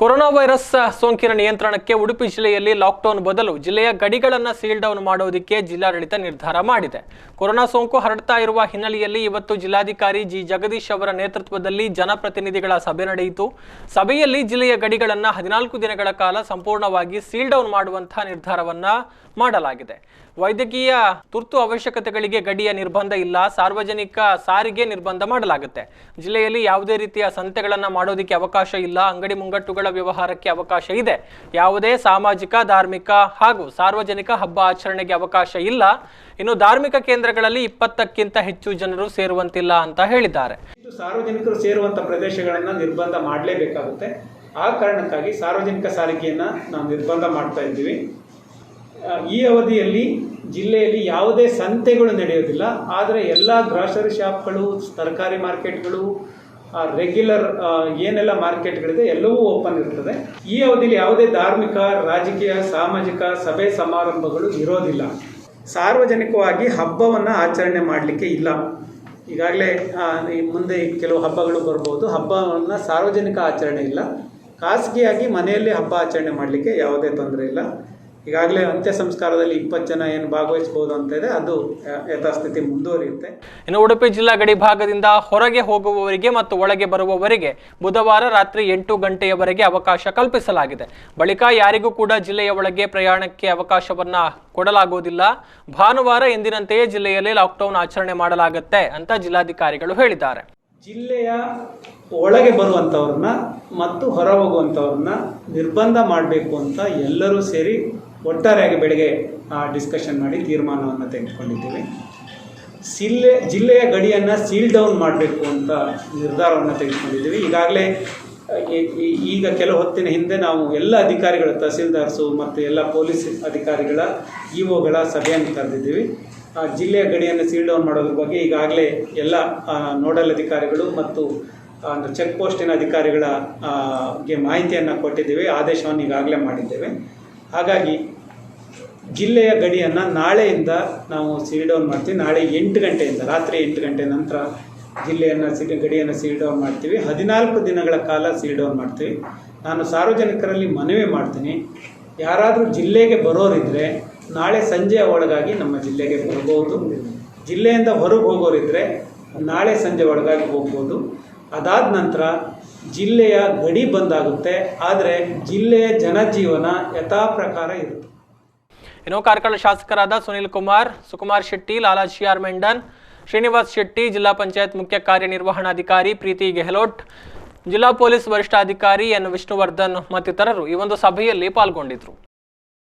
Corona virus ಸೋಂಕಿನ ನಿಯಂತ್ರಣಕ್ಕೆ ಉಡುಪಿ ಜಿಲ್ಲೆಯಲ್ಲಿ ಲಾಕ್ಡೌನ್ ಬದಲು ಜಿಲ್ಲೆಯ ಗಡಿಗಳನ್ನು ಸೀಲ್ ಡೌನ್ ಮಾಡೋದಕ್ಕೆ ಜಿಲ್ಲಾಡಳಿತ ನಿರ್ಧಾರ ಮಾಡಿದೆ. ಕೊರೋನಾ ಸೋಂಕು ಹರಡ್ತಾ ಇರುವ ಹಿನ್ನೆಲೆಯಲ್ಲಿ ಇವತ್ತು ಜಿಲ್ಲಾಧಿಕಾರಿ ಜಿ ಜಗದೀಶ್ ಅವರ ನೇತೃತ್ವದಲ್ಲಿ ಜನಪ್ರತಿನಿಧಿಗಳ ಸಭೆ ನಡೆಯಿತು. ಸಭೆಯಲ್ಲಿ ಜಿಲ್ಲೆಯ ಗಡಿಗಳನ್ನು 14 ದಿನಗಳ ಕಾಲ ಸಂಪೂರ್ಣವಾಗಿ ಸೀಲ್ ಡೌನ್ ಮಾಡುವಂತಹ ನಿರ್ಧಾರವನ್ನ ಮಾಡಲಾಗಿದೆ. ವೈದ್ಯಕೀಯ ತುರ್ತು ಅವಶ್ಯಕತೆಗಳಿಗೆ ಗಡಿಯ ನಿರ್ಬಂಧ ಇಲ್ಲ, ಸಾರ್ವಜನಿಕ ಸಾರಿಗೆ ನಿರ್ಬಂಧ ಮಾಡಲಾಗುತ್ತೆ. ಜಿಲ್ಲೆಯಲ್ಲಿ ಯಾವುದೇ ರೀತಿಯ ಸಂತೆಗಳನ್ನು ಮಾಡೋದಕ್ಕೆ ಅವಕಾಶ ಇಲ್ಲ, ಅಂಗಡಿ ಮುಂಗಟ್ಟುಗಳ ವ್ಯವಹಾರಕ್ಕೆ ಅವಕಾಶ ಇದೆ. ಯಾವುದೇ ಸಾಮಾಜಿಕ, ಧಾರ್ಮಿಕ ಹಾಗೂ ಸಾರ್ವಜನಿಕ ಹಬ್ಬ ಆಚರಣೆಗೆ ಅವಕಾಶ ಇಲ್ಲ. ಇನ್ನು ಧಾರ್ಮಿಕ ಕೇಂದ್ರಗಳಲ್ಲಿ 20ಕ್ಕಿಂತ ಹೆಚ್ಚು ಜನರು ಸೇರುವಂತಿಲ್ಲ ಅಂತ ಹೇಳಿದ್ದಾರೆ. ಸಾರ್ವಜನಿಕರು ಸೇರುವಂತ ಪ್ರದೇಶಗಳನ್ನು ನಿರ್ಬಂಧ ಮಾಡಲೇಬೇಕಾಗುತ್ತೆ. ಆ ಕಾರಣಕ್ಕಾಗಿ ಸಾರ್ವಜನಿಕ ಸಾರಿಗೆಯನ್ನು ನಾವು ನಿರ್ಬಂಧ ಮಾಡ್ತಾ ಇದ್ದೀವಿ. ಈ ಅವಧಿಯಲ್ಲಿ ಜಿಲ್ಲೆಯಲ್ಲಿ ಯಾವುದೇ ಸಂತೆಗಳು ನಡೆಯೋದಿಲ್ಲ. ಆದರೆ ಎಲ್ಲ ಗ್ರಾಸರಿ ಶಾಪ್ಗಳು, ತರಕಾರಿ ಮಾರ್ಕೆಟ್ಗಳು, ರೆಗ್ಯುಲರ್ ಏನೆಲ್ಲ ಮಾರ್ಕೆಟ್ಗಳಿದೆ ಎಲ್ಲವೂ ಓಪನ್ ಇರ್ತದೆ. ಈ ಅವಧಿಯಲ್ಲಿ ಯಾವುದೇ ಧಾರ್ಮಿಕ, ರಾಜಕೀಯ, ಸಾಮಾಜಿಕ ಸಭೆ ಸಮಾರಂಭಗಳು ಇರೋದಿಲ್ಲ. ಸಾರ್ವಜನಿಕವಾಗಿ ಹಬ್ಬವನ್ನು ಆಚರಣೆ ಮಾಡಲಿಕ್ಕೆ ಇಲ್ಲ. ಈಗಾಗಲೇ ಮುಂದೆ ಕೆಲವು ಹಬ್ಬಗಳು ಬರ್ಬೋದು. ಹಬ್ಬವನ್ನು ಸಾರ್ವಜನಿಕ ಆಚರಣೆ ಇಲ್ಲ. ಖಾಸಗಿಯಾಗಿ ಮನೆಯಲ್ಲೇ ಹಬ್ಬ ಆಚರಣೆ ಮಾಡಲಿಕ್ಕೆ ಯಾವುದೇ ತೊಂದರೆ ಇಲ್ಲ. ಈಗಾಗಲೇ ಅಂತ್ಯ ಸಂಸ್ಕಾರದಲ್ಲಿ 20 ಜನ ಏನು ಭಾಗವಹಿಸಬಹುದು ಅಂತ ಇದೆ, ಅದು ಯಥಾಸ್ಥಿತಿ ಮುಂದುವರಿಯುತ್ತೆ. ಇನ್ನು ಉಡುಪಿ ಜಿಲ್ಲಾ ಗಡಿ ಭಾಗದಿಂದ ಹೊರಗೆ ಹೋಗುವವರಿಗೆ ಮತ್ತು ಒಳಗೆ ಬರುವವರಿಗೆ ಬುಧವಾರ ರಾತ್ರಿ 8 ಗಂಟೆಯವರೆಗೆ ಅವಕಾಶ ಕಲ್ಪಿಸಲಾಗಿದೆ. ಬಳಿಕ ಯಾರಿಗೂ ಕೂಡ ಜಿಲ್ಲೆಯ ಒಳಗೆ ಪ್ರಯಾಣಕ್ಕೆ ಅವಕಾಶವನ್ನ ಕೊಡಲಾಗುವುದಿಲ್ಲ. ಭಾನುವಾರ ಎಂದಿನಂತೆಯೇ ಜಿಲ್ಲೆಯಲ್ಲಿ ಲಾಕ್ಡೌನ್ ಆಚರಣೆ ಮಾಡಲಾಗುತ್ತೆ ಅಂತ ಜಿಲ್ಲಾಧಿಕಾರಿಗಳು ಹೇಳಿದ್ದಾರೆ. ಜಿಲ್ಲೆಯ ಒಳಗೆ ಬರುವಂಥವ್ರನ್ನ ಮತ್ತು ಹೊರ ಹೋಗುವಂಥವ್ರನ್ನ ನಿರ್ಬಂಧ ಮಾಡಬೇಕು ಅಂತ ಎಲ್ಲರೂ ಸೇರಿ ಒಟ್ಟಾರೆಯಾಗಿ ಬೆಳಗ್ಗೆ ಡಿಸ್ಕಷನ್ ಮಾಡಿ ತೀರ್ಮಾನವನ್ನು ತೆಗೆದುಕೊಂಡಿದ್ದೀವಿ. ಜಿಲ್ಲೆಯ ಗಡಿಯನ್ನು ಸೀಲ್ ಡೌನ್ ಮಾಡಬೇಕು ಅಂತ ನಿರ್ಧಾರವನ್ನು ತೆಗೆದುಕೊಂಡಿದ್ದೀವಿ. ಈಗ ಕೆಲವು ಹೊತ್ತಿನ ಹಿಂದೆ ನಾವು ಎಲ್ಲ ಅಧಿಕಾರಿಗಳು, ತಹಸೀಲ್ದಾರ್ಸು ಮತ್ತು ಎಲ್ಲ ಪೊಲೀಸ್ ಅಧಿಕಾರಿಗಳ ಇಒಗಳ ಸಭೆಯನ್ನು ಕರೆದಿದ್ದೀವಿ. ಜಿಲ್ಲೆಯ ಗಡಿಯನ್ನು ಸೀಲ್ ಡೌನ್ ಮಾಡೋದ್ರ ಬಗ್ಗೆ ಈಗಾಗಲೇ ಎಲ್ಲ ನೋಡಲ್ ಅಧಿಕಾರಿಗಳು ಮತ್ತು ಚೆಕ್ ಪೋಸ್ಟಿನ ಅಧಿಕಾರಿಗಳಿಗೆ ಮಾಹಿತಿಯನ್ನು ಕೊಟ್ಟಿದ್ದೇವೆ. ಆದೇಶವನ್ನು ಈಗಾಗಲೇ ಮಾಡಿದ್ದೇವೆ. ಹಾಗಾಗಿ ಜಿಲ್ಲೆಯ ಗಡಿಯನ್ನು ನಾಳೆಯಿಂದ ನಾವು ಸೀಲ್ ಡೌನ್ ಮಾಡ್ತೀವಿ. ನಾಳೆ 8 ಗಂಟೆಯಿಂದ, ರಾತ್ರಿ 8 ಗಂಟೆ ನಂತರ ಗಡಿಯನ್ನು ಸೀಲ್ ಡೌನ್ ಮಾಡ್ತೀವಿ. 14 ದಿನಗಳ ಕಾಲ ಸೀಲ್ ಡೌನ್ ಮಾಡ್ತೀವಿ. ನಾನು ಸಾರ್ವಜನಿಕರಲ್ಲಿ ಮನವಿ ಮಾಡ್ತೀನಿ, ಯಾರಾದರೂ ಜಿಲ್ಲೆಗೆ ಬರೋರಿದ್ದರೆ ನಾಳೆ ಸಂಜೆಯ ಒಳಗಾಗಿ ನಮ್ಮ ಜಿಲ್ಲೆಗೆ ಬರ್ಬೋದು. ಜಿಲ್ಲೆಯಿಂದ ಹೊರಗೆ ಹೋಗೋರಿದ್ದರೆ ನಾಳೆ ಸಂಜೆ ಒಳಗಾಗಿ ಹೋಗ್ಬೋದು. ಅದಾದ ನಂತರ ಜಿಲ್ಲೆಯ ಗಡಿ ಬಂದಾಗುತ್ತೆ. ಆದರೆ ಜಿಲ್ಲೆಯ ಜನಜೀವನ ಯಥಾ ಪ್ರಕಾರ ಇರುತ್ತೆ. ಇನ್ನು ಕಾರ್ಕಳ ಶಾಸಕರಾದ ಸುನಿಲ್ ಕುಮಾರ್, ಸುಕುಮಾರ್ ಶೆಟ್ಟಿ, ಲಾಲಾಜಿ ಆರ್ ಮೆಂಡನ್, ಶ್ರೀನಿವಾಸ್ ಶೆಟ್ಟಿ, ಜಿಲ್ಲಾ ಪಂಚಾಯತ್ ಮುಖ್ಯ ಕಾರ್ಯನಿರ್ವಹಣಾಧಿಕಾರಿ ಪ್ರೀತಿ ಗೆಹ್ಲೋಟ್, ಜಿಲ್ಲಾ ಪೊಲೀಸ್ ವರಿಷ್ಠಾಧಿಕಾರಿ ಎನ್ ವಿಷ್ಣುವರ್ಧನ್ ಮತ್ತಿತರರು ಈ ಒಂದು ಸಭೆಯಲ್ಲಿ ಪಾಲ್ಗೊಂಡಿದ್ರು.